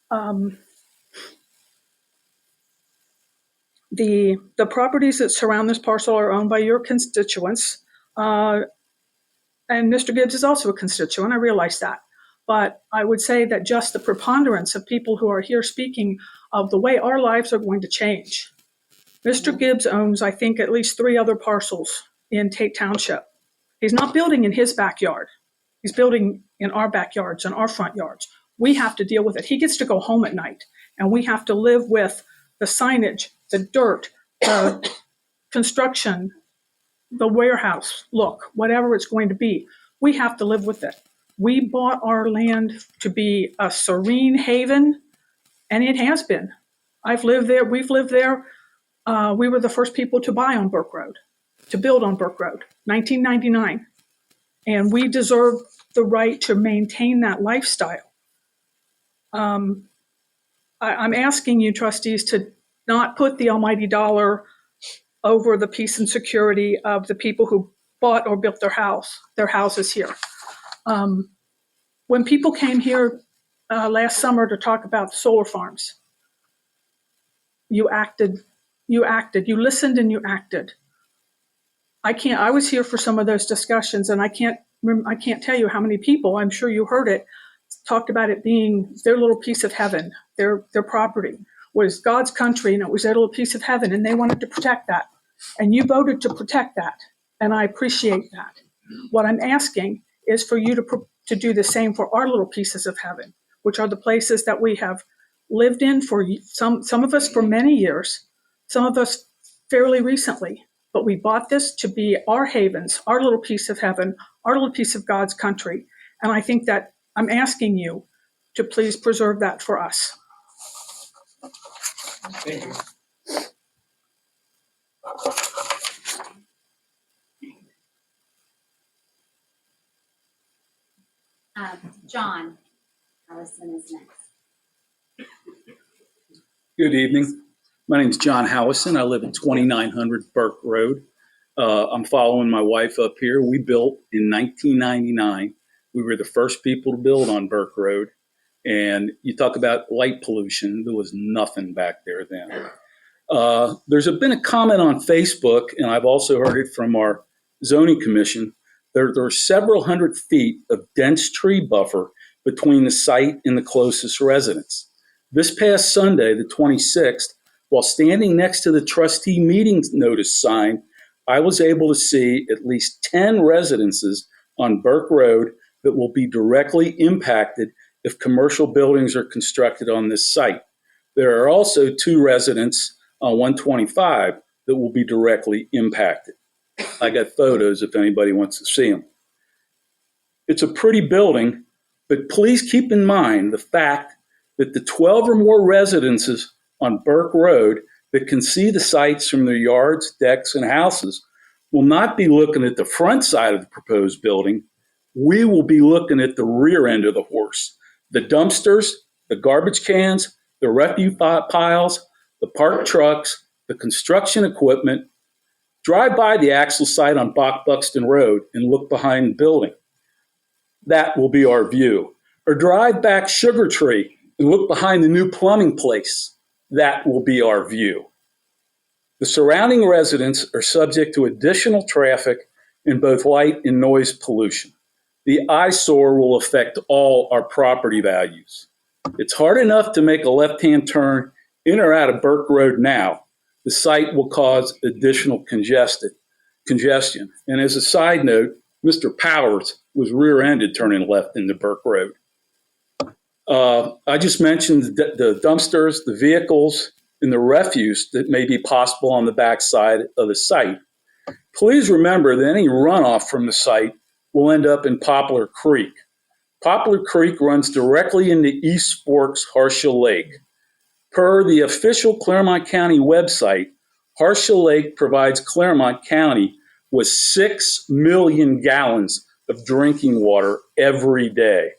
Um, the properties that surround this parcel are owned by your constituents, and Mr. Gibbs is also a constituent, I realize that. But I would say that just the preponderance of people who are here speaking of the way our lives are going to change. Mr. Gibbs owns, I think, at least 3 other parcels in Tate Township. He's not building in his backyard. He's building in our backyards and our front yards. We have to deal with it. He gets to go home at night, and we have to live with the signage, the dirt, the construction, the warehouse look, whatever it's going to be. We have to live with it. We bought our land to be a serene haven, and it has been. I've lived there. We've lived there. We were the first people to buy on Burke Road, to build on Burke Road, 1999. And we deserve the right to maintain that lifestyle. I'm asking you, trustees, to not put the almighty dollar over the peace and security of the people who bought or built their houses here. When people came here last summer to talk about solar farms, you acted, you listened and you acted. I was here for some of those discussions, and I can't tell you how many people, I'm sure you heard it, talked about it being their little piece of heaven, their property was God's country, and it was their little piece of heaven, and they wanted to protect that. And you voted to protect that, and I appreciate that. What I'm asking is for you to do the same for our little pieces of heaven, which are the places that we have lived in for some of us for many years, some of us fairly recently. But we bought this to be our havens, our little piece of heaven, our little piece of God's country. And I think that I'm asking you to please preserve that for us. Thank you. John Allison is next. Good evening. My name is John Howison. I live at 2900 Burke Road. I'm following my wife up here. We built in 1999. We were the first people to build on Burke Road. And you talk about light pollution. There was nothing back there then. There's been a comment on Facebook, and I've also heard it from our zoning commission. There are several hundred feet of dense tree buffer between the site and the closest residence. This past Sunday, the 26th, while standing next to the trustee meeting notice sign, I was able to see at least 10 residences on Burke Road that will be directly impacted if commercial buildings are constructed on this site. There are also 2 residents on 125 that will be directly impacted. I got photos if anybody wants to see them. It's a pretty building, but please keep in mind the fact that the 12 or more residences on Burke Road that can see the sites from their yards, decks, and houses will not be looking at the front side of the proposed building. We will be looking at the rear end of the horse, the dumpsters, the garbage cans, the refuse piles, the parked trucks, the construction equipment. Drive by the axle site on Buxton Road and look behind the building. That will be our view. Or drive back Sugar Tree and look behind the new plumbing place. That will be our view. The surrounding residents are subject to additional traffic and both light and noise pollution. The eyesore will affect all our property values. It's hard enough to make a left-hand turn in or out of Burke Road now. The site will cause additional congestion. And as a side note, Mr. Powers was rear-ended turning left into Burke Road. I just mentioned the dumpsters, the vehicles, and the refuse that may be possible on the backside of the site. Please remember that any runoff from the site will end up in Poplar Creek. Poplar Creek runs directly into East Forks Harsha Lake. Per the official Claremont County website, Harsha Lake provides Claremont County with 6 million gallons of drinking water every day.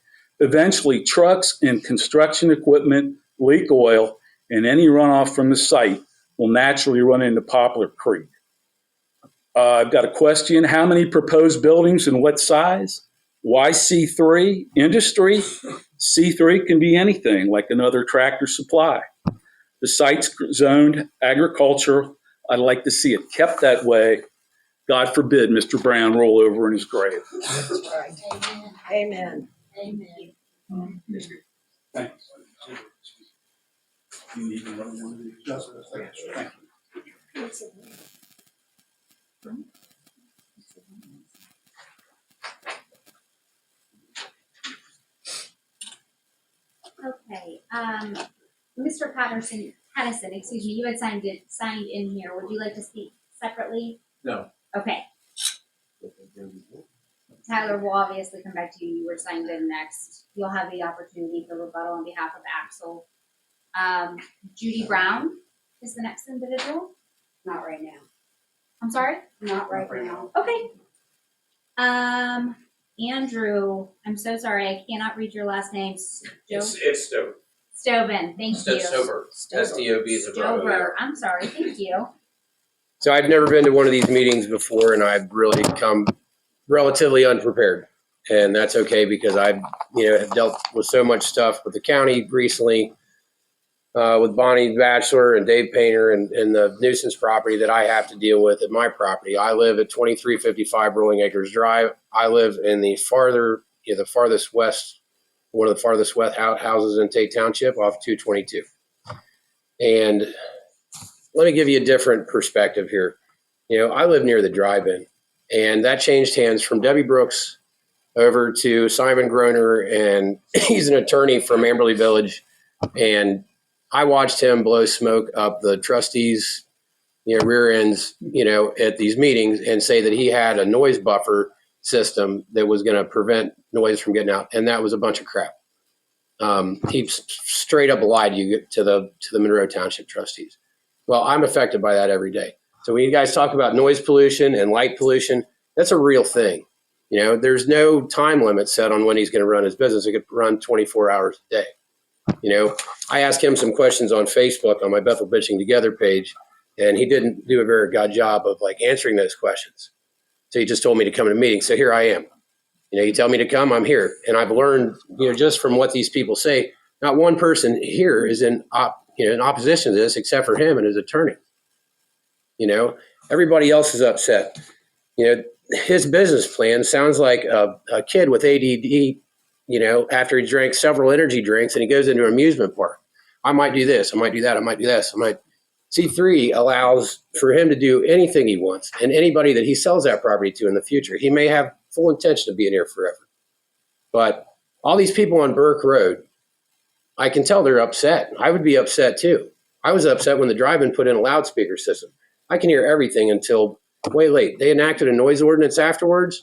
Eventually, trucks and construction equipment leak oil, and any runoff from the site will naturally run into Poplar Creek. I've got a question. How many proposed buildings and what size? Why C3? Industry? C3 can be anything, like another Tractor Supply. The site's zoned agricultural. I'd like to see it kept that way. God forbid Mr. Brown roll over in his grave. That's right. Amen. Amen. Amen. Thanks. You need to run one of these? Thank you. Okay, Mr. Patterson, excuse me, you had signed in here. Would you like to speak separately? No. Okay. Tyler will obviously come back to you. You were signed in next. You'll have the opportunity for rebuttal on behalf of Axel. Judy Brown is the next individual. Not right now. I'm sorry? Not right now. Okay. Andrew, I'm so sorry, I cannot read your last name. It's Stover. Stoven, thank you. Stover. S-T-O-B is a Bravo. Stover, I'm sorry, thank you. So I've never been to one of these meetings before, and I've really come relatively unprepared. And that's okay, because I've, have dealt with so much stuff with the county recently, with Bonnie Batchelor and Dave Painter and the nuisance property that I have to deal with at my property. I live at 2355 Rolling Acres Drive. I live in the farthest west, one of the farthest west houses in Tate Township off 222. And let me give you a different perspective here. I live near the drive-in, and that changed hands from Debbie Brooks over to Simon Groner, and he's an attorney from Amberley Village. And I watched him blow smoke up the trustees, rear ends, at these meetings, and say that he had a noise buffer system that was going to prevent noise from getting out. And that was a bunch of crap. He straight up lied to the Monroe Township trustees. Well, I'm affected by that every day. So when you guys talk about noise pollution and light pollution, that's a real thing. There's no time limit set on when he's going to run his business. It could run 24 hours a day. I asked him some questions on Facebook on my Bethel Bitching Together page, and he didn't do a very good job of answering those questions. So he just told me to come to a meeting. So here I am. You tell me to come, I'm here. And I've learned, just from what these people say, not one person here is in opposition to this except for him and his attorney. Everybody else is upset. His business plan sounds like a kid with ADD, after he drank several energy drinks and he goes into an amusement park. I might do this, I might do that, I might do this. C3 allows for him to do anything he wants, and anybody that he sells that property to in the future. He may have full intention of being here forever. But all these people on Burke Road, I can tell they're upset. I would be upset too. I was upset when the drive-in put in a loudspeaker system. I can hear everything until way late. They enacted a noise ordinance afterwards.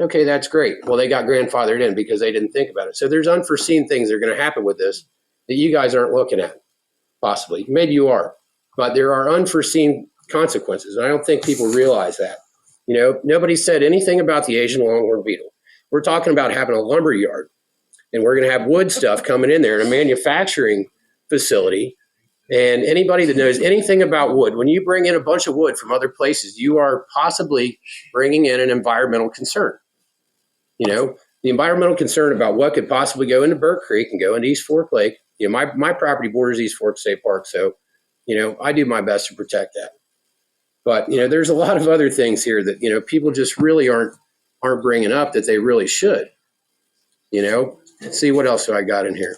Okay, that's great. Well, they got grandfathered in because they didn't think about it. So there's unforeseen things that are going to happen with this that you guys aren't looking at, possibly. Maybe you are, but there are unforeseen consequences. And I don't think people realize that. Nobody said anything about the Asian longhorn beetle. We're talking about having a lumber yard, and we're going to have wood stuff coming in there in a manufacturing facility. And anybody that knows anything about wood, when you bring in a bunch of wood from other places, you are possibly bringing in an environmental concern. The environmental concern about what could possibly go into Burke Creek and go into East Fork Lake. My property borders East Fork State Park, so I do my best to protect that. But there's a lot of other things here that people just really aren't bringing up that they really should. Let's see, what else do I got in here?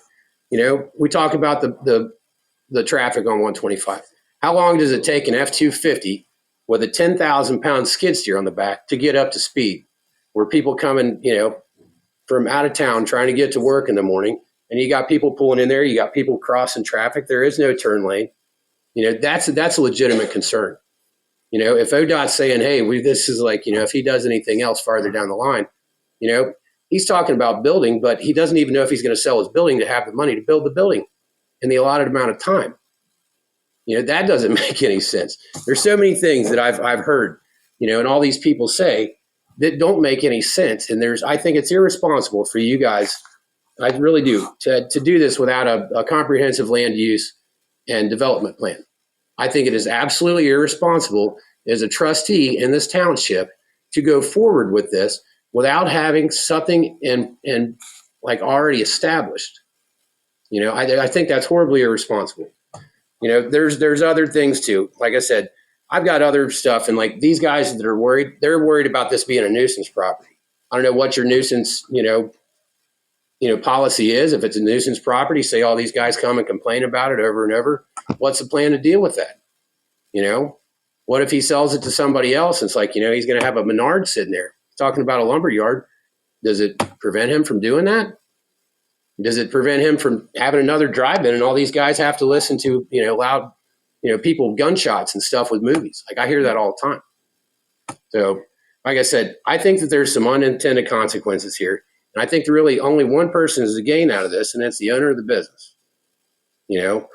We talk about the traffic on 125. How long does it take an F-250 with a 10,000-pound skid steer on the back to get up to speed? Where people coming, from out of town trying to get to work in the morning, and you got people pulling in there, you got people crossing traffic. There is no turn lane. That's a legitimate concern. If ODOT's saying, hey, this is if he does anything else farther down the line, he's talking about building, but he doesn't even know if he's going to sell his building to have the money to build the building in the allotted amount of time. That doesn't make any sense. There's so many things that I've heard, and all these people say that don't make any sense. And I think it's irresponsible for you guys, I really do, to do this without a comprehensive land use and development plan. I think it is absolutely irresponsible as a trustee in this township to go forward with this without having something in already established. You know, I think that's horribly irresponsible. You know, there's other things too. Like I said, I've got other stuff, and like these guys that are worried, they're worried about this being a nuisance property. I don't know what your nuisance, policy is. If it's a nuisance property, say all these guys come and complain about it over and over. What's the plan to deal with that? You know, what if he sells it to somebody else? It's like, he's going to have a Menard sitting there talking about a lumber yard. Does it prevent him from doing that? Does it prevent him from having another drive-in and all these guys have to listen to, loud, people gunshots and stuff with movies? Like I hear that all the time. So, like I said, I think that there's some unintended consequences here. And I think really only one person is to gain out of this, and it's the owner of the business.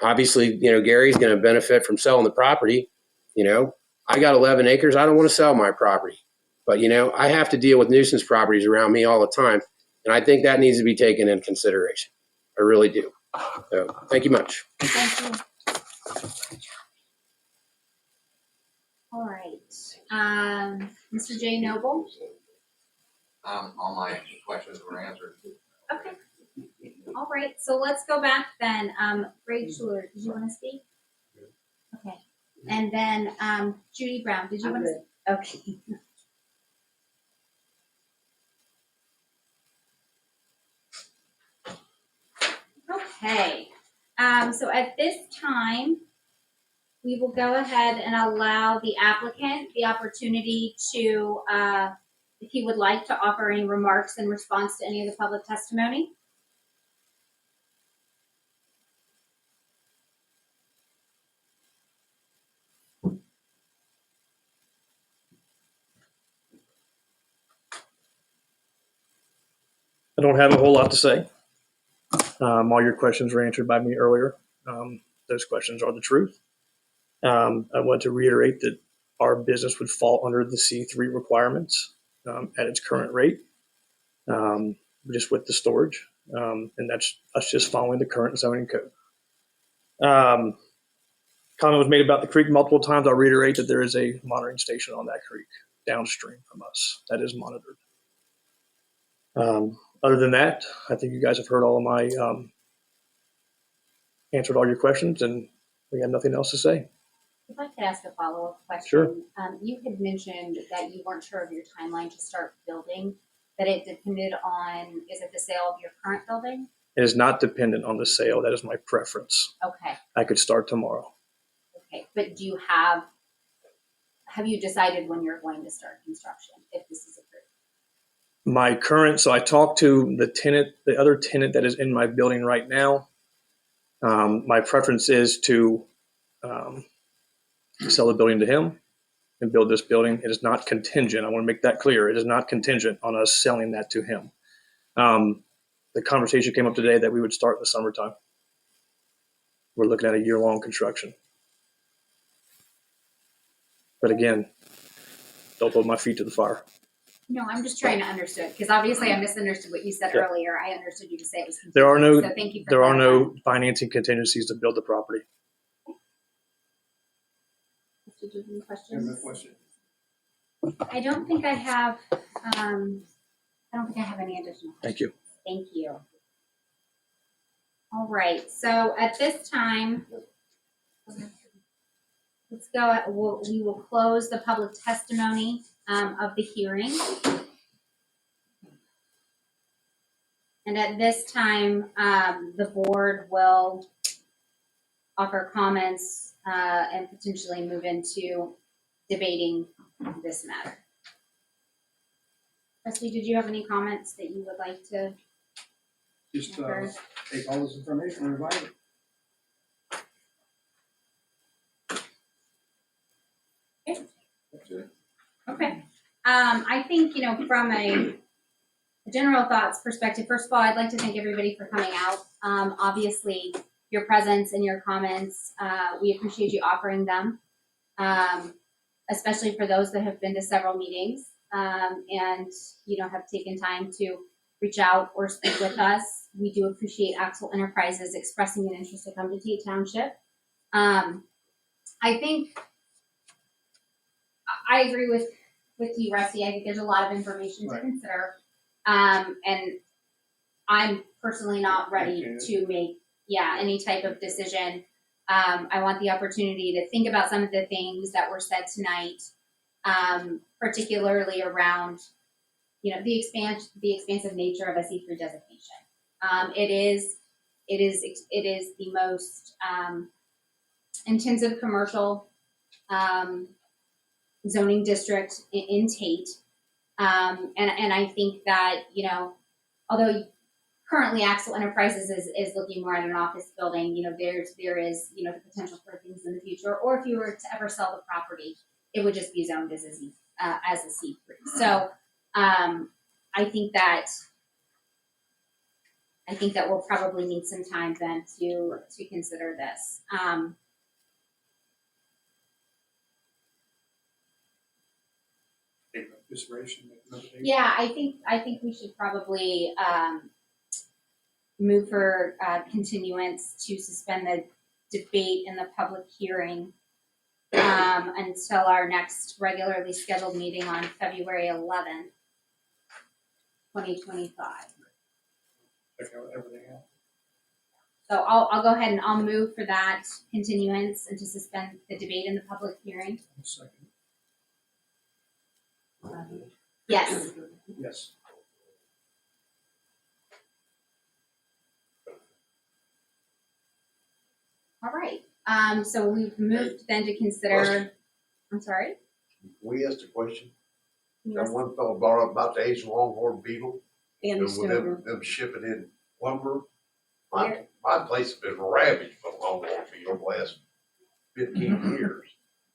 Obviously, Gary's going to benefit from selling the property. I got 11 acres. I don't want to sell my property. But, I have to deal with nuisance properties around me all the time. And I think that needs to be taken into consideration. I really do. So thank you much. Thank you. All right. Mr. J. Noble? All my questions were answered. Okay. All right. So let's go back then. Ray Schuler, did you want to speak? Okay. And then Judy Brown, did you want to speak? Okay. Okay, so at this time, we will go ahead and allow the applicant the opportunity to, if he would like to offer any remarks in response to any of the public testimony. I don't have a whole lot to say. All your questions were answered by me earlier. Those questions are the truth. I want to reiterate that our business would fall under the C3 requirements at its current rate, just with the storage. And that's us just following the current zoning code. Comment was made about the creek multiple times. I'll reiterate that there is a monitoring station on that creek downstream from us that is monitored. Other than that, I think you guys have heard all of my, answered all your questions, and we have nothing else to say. If I could ask a follow-up question. Sure. You had mentioned that you weren't sure of your timeline to start building, that it depended on, is it the sale of your current building? It is not dependent on the sale. That is my preference. Okay, I could start tomorrow. okay. But do you have you decided when you're going to start construction, if this is approved? So I talked to the other tenant that is in my building right now. My preference is to sell the building to him and build this building. It is not contingent. I want to make that clear. It is not contingent on us selling that to him. The conversation came up today that we would start in the summertime. We're looking at a year-long construction. But again, don't hold my feet to the fire. No, I'm just trying to understand, because obviously I misunderstood what you said Yeah. earlier. I understood you to say it was contingent. There are no So thank you for there are clarifying. no financing contingencies to build the property. Did you have any questions? I don't think I have. I don't think I have any additional. Thank you. Thank you. All right. So at this time, let's go. We will close the public testimony of the hearing. And at this time, the board will offer comments and potentially move into debating this matter. Rusty, did you have any comments that you would like to? Just take all this information and revise it. Okay. I think, from a general thoughts perspective, first of all, I'd like to thank everybody for coming out. Obviously, your presence and your comments, we appreciate you offering them, especially for those that have been to several meetings and, have taken time to reach out or speak with us. We do appreciate Axel Enterprises expressing an interest to come to Tate Township. I think I agree with you, Rusty. I think there's a lot of information to consider. And I'm personally not ready to make any type of decision. I want the opportunity to think about some of the things that were said tonight, particularly around, the expansive nature of a C3 designation. It is the most intensive commercial zoning district in Tate. And I think that, although currently Axel Enterprises is looking more at an office building, there is, the potential for things in the future, or if you were to ever sell the property, it would just be zoned as a C3. So I think that we'll probably need some time then to consider this. Take consideration, make another date. Yeah, I think we should probably move for continuance to suspend the debate in the public hearing until our next regularly scheduled meeting on February 11th, 2025. Check out everything else. So I'll go ahead and I'll move for that continuance and to suspend the debate in the public hearing. Second. Yes. Yes. All right. So we've moved then to consider. I'm sorry. We asked a question. Yes. That one fellow brought up about the Asian longhorn beetle. Andy And with Stover. them shipping in lumber. My place has been ravaged by longhorn beetle the last 15 years.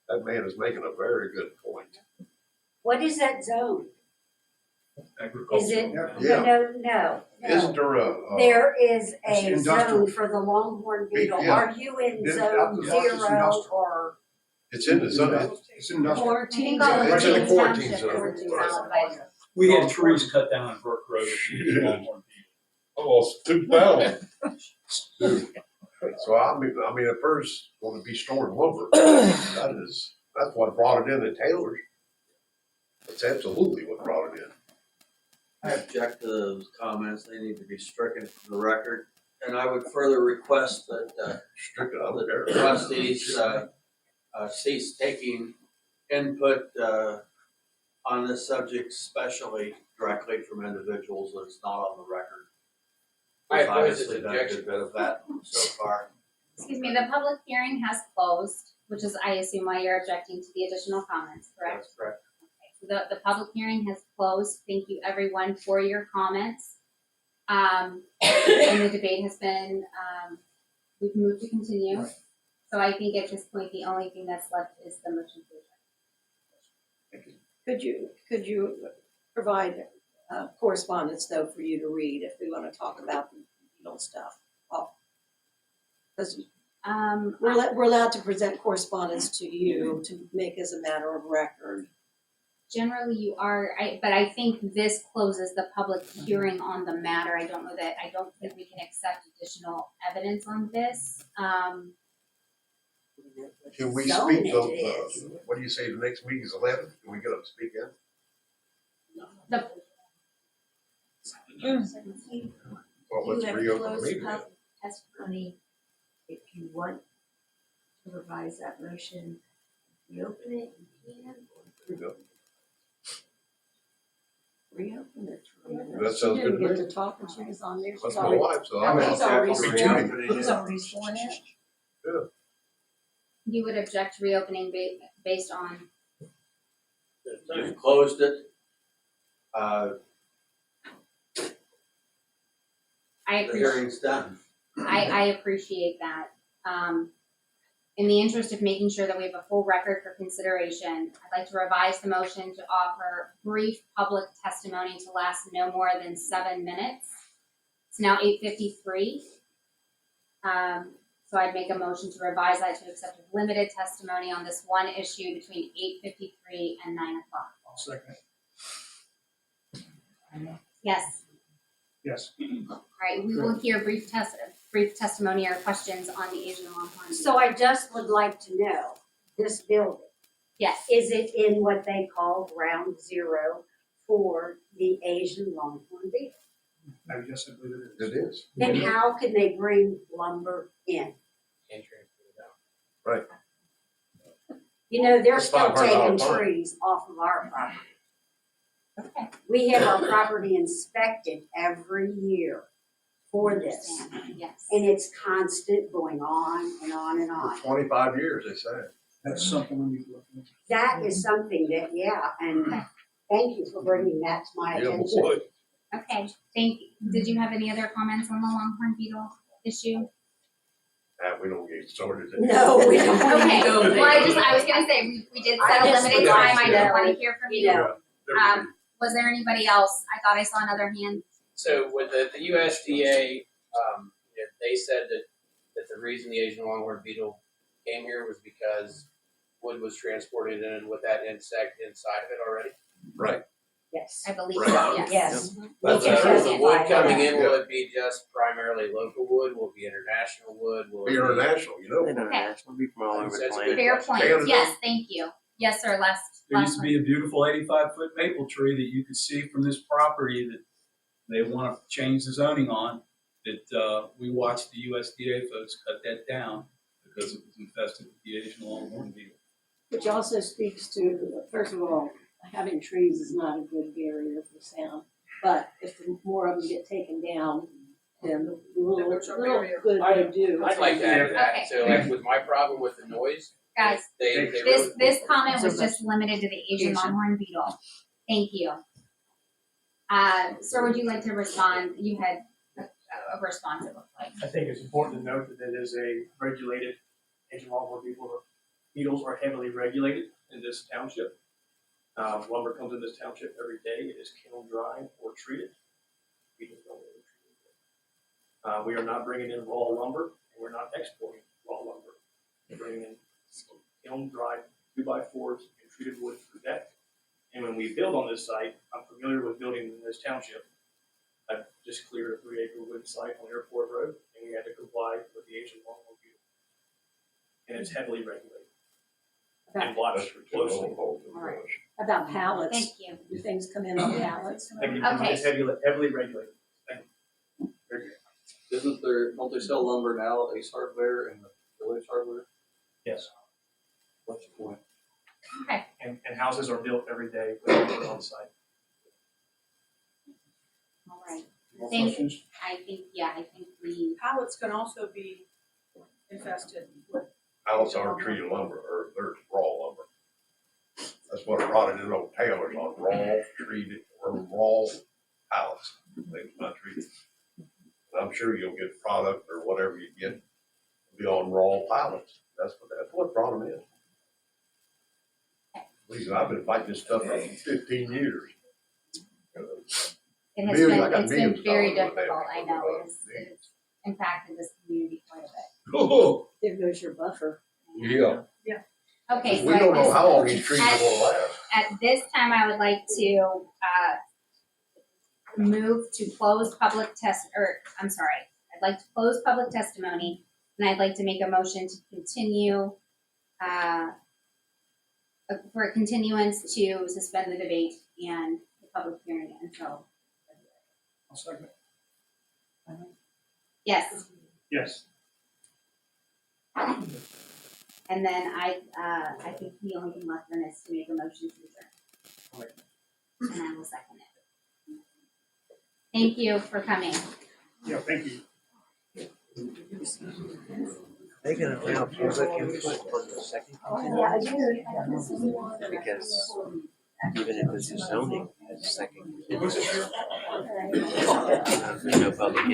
That man is making a very good point. What is that zone? Is it, Yeah. no. Isn't there There is It's a industrial. zone for the longhorn beetle. Yeah. Are you in Yeah, zone it's 0 industrial. or? it's in the zone. It's industrial. I think all It's in the Tate quarantine Township zone. is allowed. We had trees cut down on Burke Road. Almost 2,000. So I mean, if there's going to be stored lumber, that's what brought it in at Taylor's. That's absolutely what brought it in. I object to those comments. They need to be stricken from the record. And I would further request that Stricken out of there. the trustees cease taking input on this subject, especially directly from individuals that's not on the record. I There's oppose this obviously been a objection. good bit of that so far. Excuse me, the public hearing has closed, which is, I assume, why you're objecting to the additional comments, correct? That's correct. The public hearing has closed. Thank you everyone for your comments. And the debate has been, we've moved to continue. Right. So I think at this point, the only thing that's left is the motion to adjourn. Could you provide correspondence though for you to read if we want to talk about the beetle stuff? Because we're allowed to present correspondence to you to make as a matter of record. Generally, you are, but I think this closes the public hearing on the matter. I don't think we can accept additional evidence on this. Can we Zone speak it of, is. what do you say, the next meeting is 11? Can we get up to speak then? Well, let's reopen the meeting. Testimony, if you want to revise that motion, reopen it, you can. There you go. Reopen it. That sounds She good to didn't me. get to talk and she was on there. That's my wife, so I'm She's already sworn. out. She's already sworn it. You would object to reopening based on, You've closed it. I The appreciate. hearing's done. I appreciate that. In the interest of making sure that we have a full record for consideration, I'd like to revise the motion to offer brief public testimony to last no more than 7 minutes. It's now 8:53. So I'd make a motion to revise that to accept limited testimony on this one issue between 8:53 and 9 o'clock. I'll second it. Yes. Yes. All right, we will hear brief testimony or questions on the Asian Longhorn. So I just would like to know, this building, Yes. is it in what they call ground zero for the Asian longhorn beetle? I guess I believe it is. It is. Then how can they bring lumber in? Can't transfer it out. You know, they're That's still taking $500 fine. trees off of our property. Okay. We have our property inspected every year for this. Yes. And it's constant going on and on and on. For 25 years, they say. That's something we need to look into. That is something that, yeah, and thank you for bringing that to my Yeah, attention. boy. Okay, thank you. Did you have any other comments on the longhorn beetle issue? We don't get started. No, we don't. Okay, go there. well, I was gonna say, we did I set a just limited would like time, I to didn't know, wanna hear from You you. know, Was there anybody else? I thought I saw another hand. So with the USDA, they said that the reason the Asian longhorn beetle came here was because wood was transported in with that insect inside of it already. Right. yes. I believe Right. so, yes. Yes. But We can the wood testify coming to in, will it be just primarily local wood? Will it be international wood? Will it Be international, you know. International, be from all over the That's a planet. good Fair question. point, Canada. yes, thank you. Yes, sir, last There used to one. be a beautiful 85-foot maple tree that you could see from this property that they want to change the zoning on, that we watched the USDA folks cut that down because it was infested with the Asian longhorn beetle. Which also speaks to, first of all, having trees is not a good barrier for sound. But if the more of them get taken down, then the little good they do. I'd like to add to that. Okay. So like with my problem with the noise, Guys, they this, really. this comment was just limited to the Asian longhorn beetle. Thank you. Sir, would you like to respond? You had a response, it looked like. I think it's important to note that it is a regulated, Asian longhorn beetles are heavily regulated in this township. Lumber comes in this township every day. It is kiln dried or treated. Beetles don't really treat it. We are not bringing in raw lumber, and we're not exporting raw lumber. We're bringing in kiln dried 2x4s and treated wood through that. And when we build on this site, I'm familiar with building in this township. I've just cleared a 3-acre wood site on Airport Road, and we had to comply with the Asian longhorn beetle. And it's heavily regulated and watched closely. Right. About pallets, Thank you. do things come in on pallets? Okay. It's heavily regulated. Thank you. Very good. Don't they sell lumber now, Ace Hardware and the Village Hardware? Yes. What's the point? Okay, And houses are built every day with lumber on site. all right. More Thank- questions? I think we, Pallets can also be infested with. Pallets aren't treated lumber, or they're raw lumber. That's what it rotted in old Taylor's on, raw treated, or raw pallets. They're not treated. And I'm sure you'll get product or whatever you get, be on raw pallets. That's what brought them in. Reason I've been fighting this stuff for 15 years. it has Millions, I been, got it's been millions very dollars worth of difficult, I damage know, over it's impacted this community quite a bit. Oh, There goes your buffer. yeah. Okay, so We don't know at how long these trees are at- gonna last. at this time, I would like to, move to close public I'd like to close public testimony, and I'd like to make a motion to continue, for a continuance to suspend the debate and the public hearing until February. I'll second. Yes, Yes. and then I think the only thing left then is to make a motion to adjourn. And I will second it. Thank you for coming. Yeah, thank you. They can allow public input on the second continuance, because even if it's a zoning, it's a second continuance. There's no public